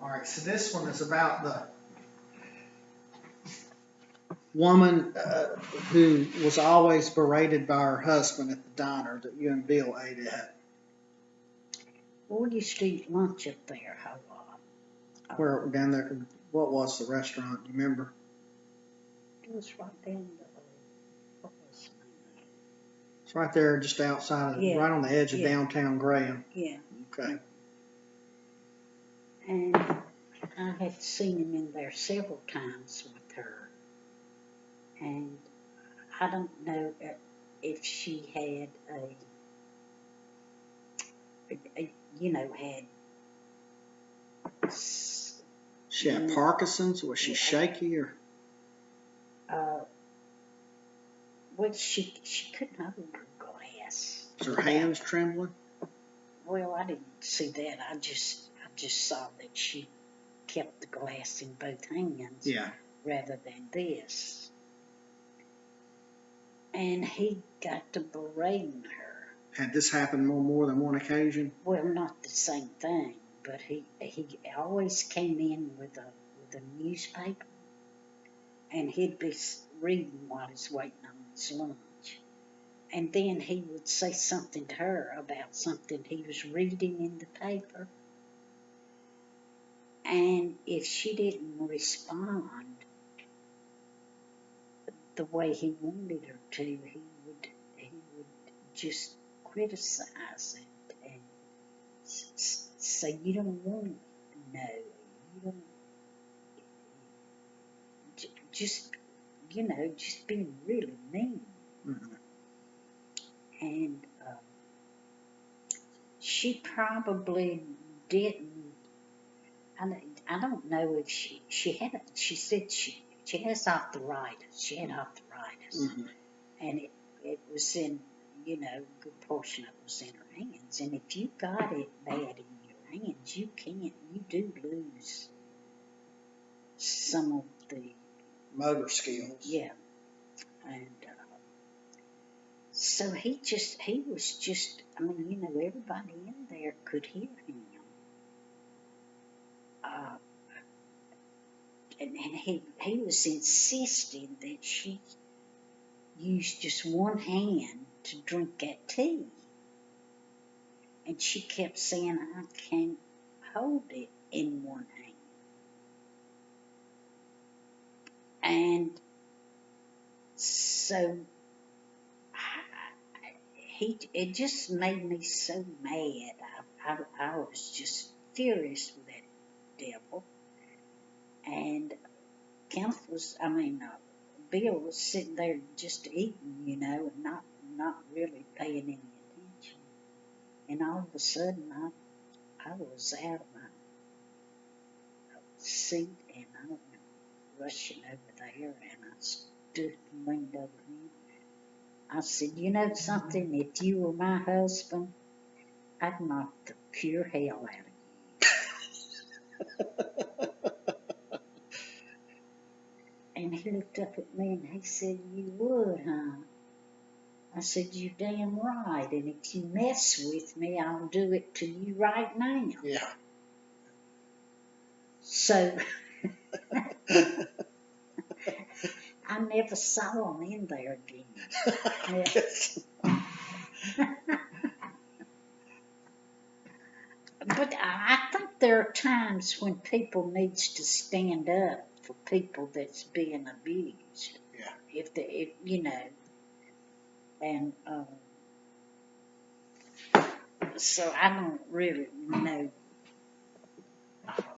All right, so this one is about the woman who was always berated by her husband at the diner that you and Bill ate at. We used to eat lunch up there a lot. Where down there, what was the restaurant? Do you remember? It was right down the, what was the name? It's right there, just outside, Yeah, right on the edge of yeah. downtown Graham. Yeah. Okay. And I had seen him in there several times with her. And I don't know if she had had. She had Parkinson's? Was she shaky or? Well, she couldn't hold her glass. Was her hands trembling? Well, I didn't see that. I just saw that she kept the glass in both hands. Yeah. Rather than this. And he got to berating her. Had this happened on more than one occasion? Well, not the same thing, but he always came in with a newspaper, and he'd be reading while he's waiting on his lunch. And then he would say something to her about something he was reading in the paper. And if she didn't respond the way he wanted her to, he would just criticize it and say, you don't want to know, you don't, just being really mean. Mm-hmm. And she probably didn't, I don't know if she said she has arthritis. She had arthritis. Mm-hmm. And it was in, a good portion of it was in her hands. And if you got it bad in your hands, you do lose some of the motor skills. Yeah. And so he was just, everybody in there could hear him. And he was insisting that she use just one hand to drink that tea. And she kept saying, I can't hold it in one hand. And so it just made me so mad. I was just furious with that devil. And Kenneth Bill was sitting there just eating, and not really paying any attention. And all of a sudden, I was out of my seat, and I went rushing over there, and I stood and leaned over him. I said, you know something? If you were my husband, I'd knock the pure hell out of you. And he looked up at me and he said, you would, huh? I said, you're damn right. And if you mess with me, I'll do it to you right now. Yeah. So I never saw him in there again. But I think there are times when people needs to stand up for people that's being abused. Yeah. And so I don't really know